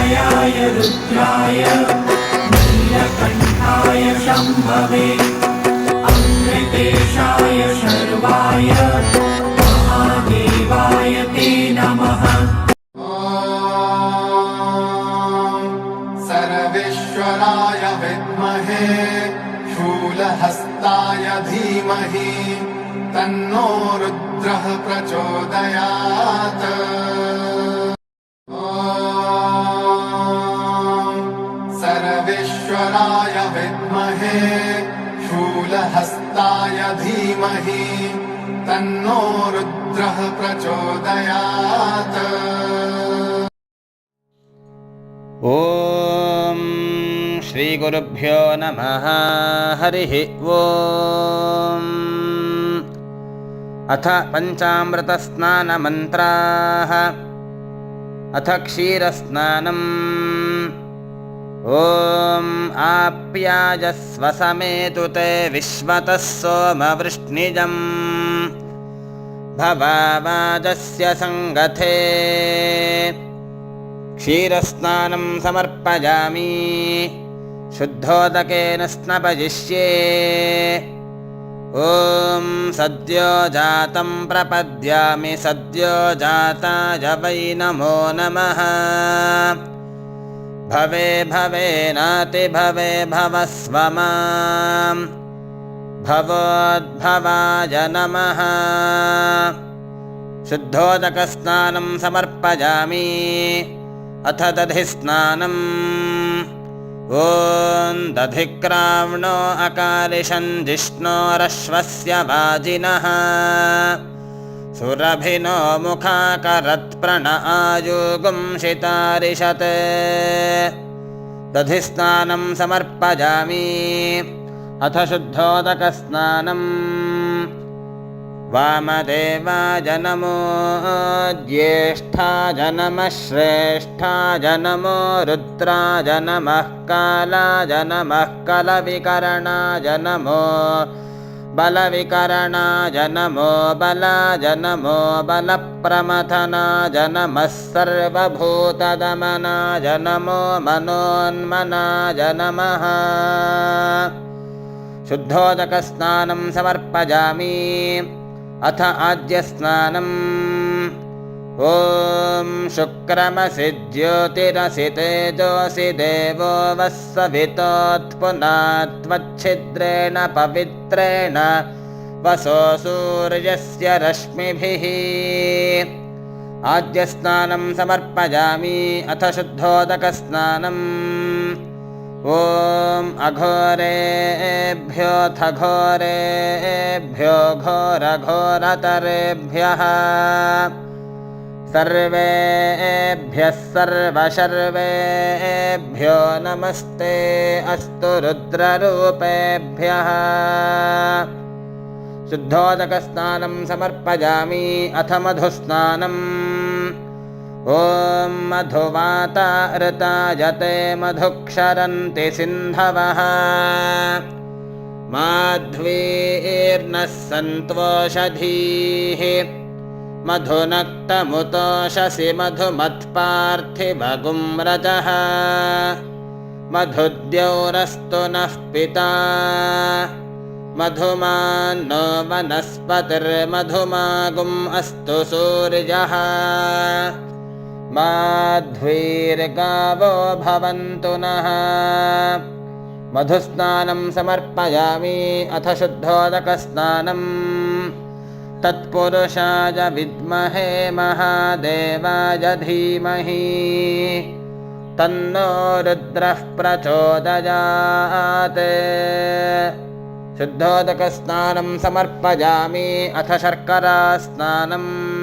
विनायकाय रुद्राय नीलकण्ठाय शम्भवे अमृतेशाय शर्वाय महादेवाय ते नमः। सर्वेश्वराय विद्महे शूलहस्ताय धीमहि तन्नो रुद्रः प्रचोदयात्। सर्वेश्वराय विद्महे शूलहस्ताय धीमहि तन्नो रुद्रः प्रचोदयात्। ओम श्री गुरुभ्यो नमः। हरिः ओम। अथ पंचामृतस्नानमन्त्राः। अथ क्षीरस्नानम्। ओम आप्यायस्व समेतु ते विश्वतः सोमवृष्णिजम् भवावाजस्य संगथे। क्षीरस्नानं समर्पयामि शुद्धोदकेन स्नपयिष्ये। ॐ सद्यो जातं प्रपद्यामि सद्यो जाताय वै नमो नमः। भवे भवे नाति भवे भवस्व मां भवोद्भवाय नमः। शुद्धोदकस्नानं समर्पयामि। अथ दधिस्नानम्। ॐ दधिक्राव्णो अकालिशं जिष्णोरश्वस्य वाजिनः सुरभिनो मुखाकरत्प्रण आयुगुंसितारिषत्। दधिस्नानं समर्पयामि। अथ शुद्धोदकस्नानम्। वामदेवाय नमो ज्येष्ठाय नमः श्रेष्ठाय नमो रुद्राय नमः कालाय नमः कलविकरणाय नमो बलविकरणाय नमो बलाय नमो बलप्रमथनाय नमः सर्वभूतदमनाय नमो मनोन्मनाय नमः। शुद्धोदकस्नानं समर्पयामि। अथ आद्यस्नानम्। ॐ शुक्रमसि ज्योतिरसि तेजोऽसि देवो वः सवितोत्पुनात्वच्छिद्रेण पवित्रेण वसो सूर्यस्य रश्मिभिः। आद्यस्नानं समर्पयामि। अथ शुद्धोदकस्नानम्। ॐ अघोरेभ्योऽथ घोरेभ्यो घोरघोरतरेभ्यः सर्वेभ्यः सर्वशर्वेभ्यो नमस्ते अस्तु रुद्ररूपेभ्यः। शुद्धोदकस्नानं समर्पयामि। अथ मधुस्नानम्। ॐ मधुवाता ऋतायते मधुक्षरन्ति सिन्धवः माध्वीर्नः सन्त्वोषधीः मधुनक्तमुतोषसि मधुमत्पार्थिवगुं रजः मधुद्यौरस्तु नः पिता मधुमान्नो वनस्पतिर्मधुमागुम् अस्तु सूर्यः माध्वीर्गावो भवन्तु नः। मधुस्नानं समर्पयामि। अथ शुद्धोदकस्नानम्। तत्पुरुषाय विद्महे महादेवाय धीमहि तन्नो रुद्रः प्रचोदयात्। शुद्धोदकस्नानं समर्पयामि। अथ शर्करास्नानम्।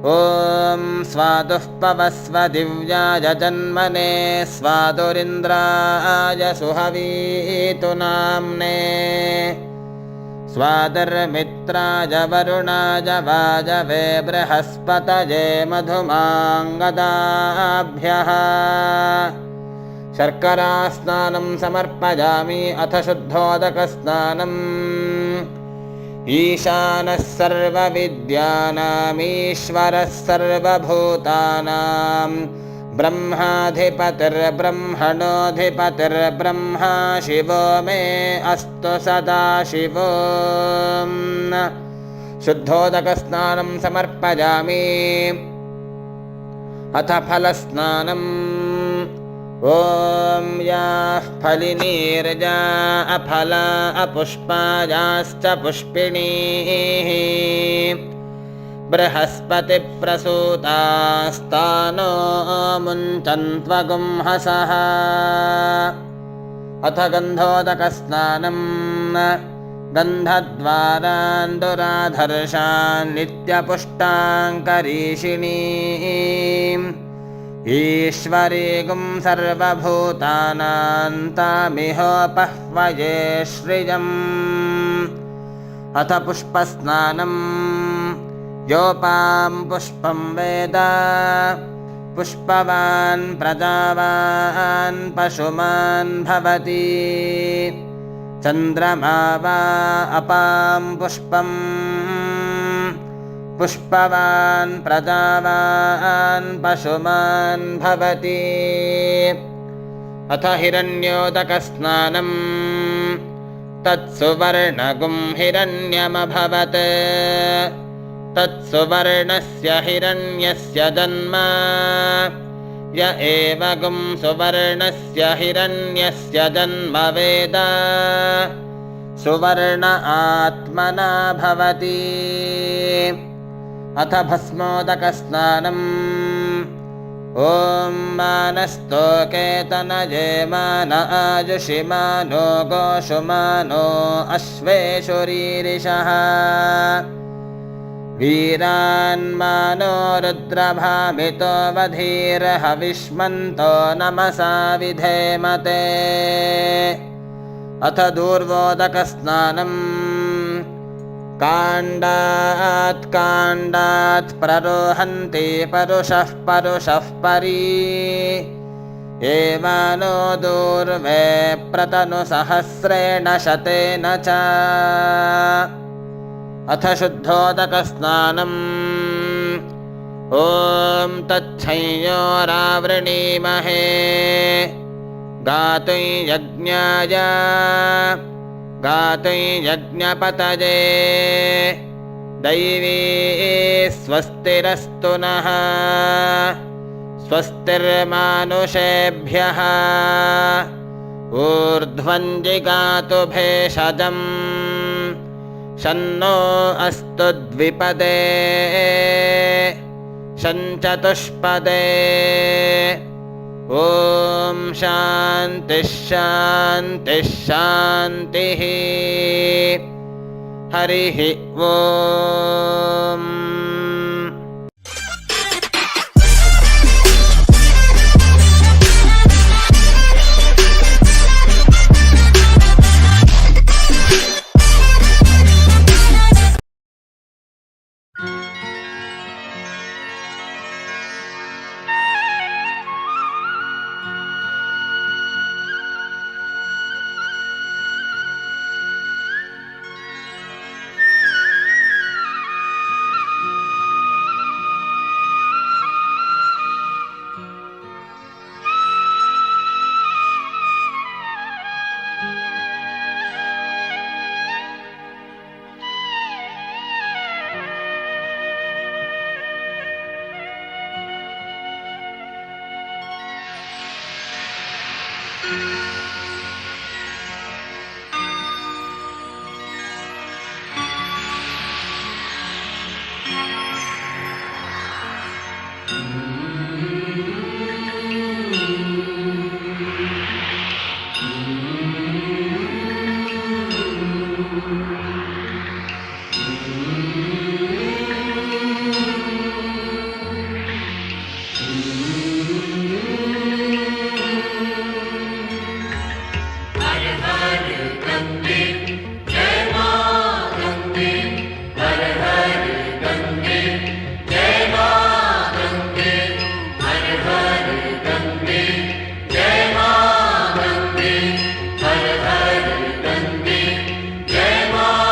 ॐ स्वादुः पवस्व दिव्याय जन्मने स्वादुरिन्द्राय सुहवीतु नाम्ने स्वादर्मित्राय वरुणाय वाजवे बृहस्पतये मधुमाङ्गदाभ्यः। शर्करास्नानं समर्पयामि। अथ शुद्धोदकस्नानम्। ईशानः सर्वविद्यानामीश्वरः सर्वभूतानां ब्रह्माधिपतिर्ब्रह्मणोऽधिपतिर्ब्रह्मा शिवो मे अस्तु सदा शिवो शुद्धोदकस्नानं समर्पयामि अथ फलस्नानम् ॐ याः फलिनीर्जा अफला अपुष्पायाश्च पुष्पिणीः बृहस्पतिप्रसूतास्तानो मुञ्चन्त्वगुंहसः अथ गन्धोदकस्नानम् गन्धद्वारान्दुराधर्षान् नित्यपुष्टाङ्करीषिणीम् ईश्वरीगुं सर्वभूतानां तामिहोपह्वये श्रियम् अथ पुष्पस्नानम् योपां पुष्पं वेद पुष्पवान् प्रजावान् पशुमान् भवति चन्द्रमा वा अपां पुष्पम् पुष्पवान् प्रजावान् पशुमान् भवति अथ हिरण्योदकस्नानम् तत्सुवर्णगुं हिरण्यमभवत् तत्सुवर्णस्य हिरण्यस्य जन्म य एव गुं सुवर्णस्य हिरण्यस्य जन्म वेद सुवर्ण आत्मना भवति अथ भस्मोदकस्नानम् ॐ मानस्तोकेतनये मान आजुषि मानो गोषु मानो अश्वेषु रीरिषः वीरान्मानो रुद्रभामितो वधीर्हविष्मन्तो नमसा विधेमते अथ दूर्वोदकस्नानम् काण्डात् काण्डात् प्ररोहन्ति परुषः परुषः परी एवानो दूर्वे प्रतनुसहस्रेण शतेन च अथ शुद्धोदकस्नानम् ॐ तच्छंयोरावृणीमहे गातुं यज्ञाय गातुं यज्ञपतये दैवी स्वस्तिरस्तु नः स्वस्तिर्मानुषेभ्यः ऊर्ध्वं जिगातु भेषजम् शन्नो अस्तु द्विपदे शञ्चतुष्पदे ॐ शान्तिः शान्तिः शान्तिः हरिः ॐ जय मां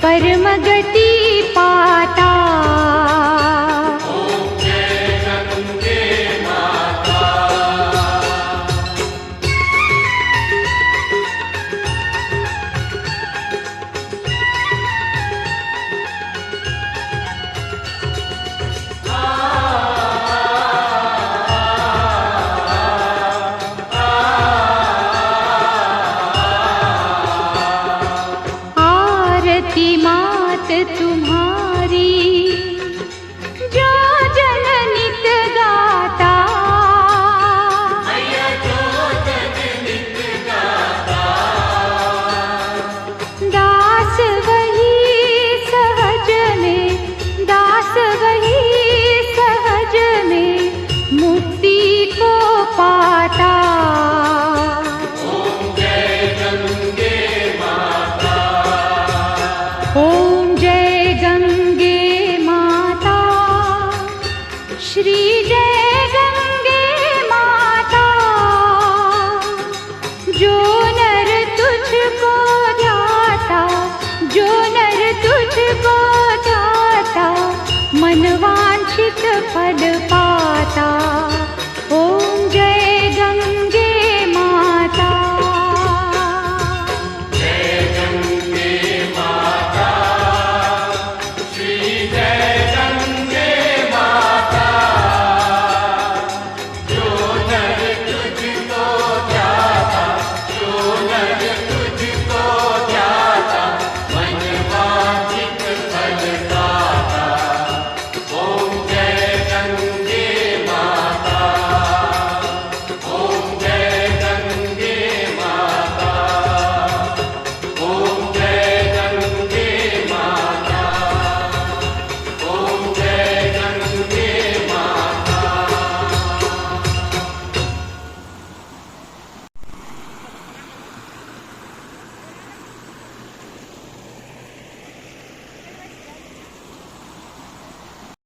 परमगति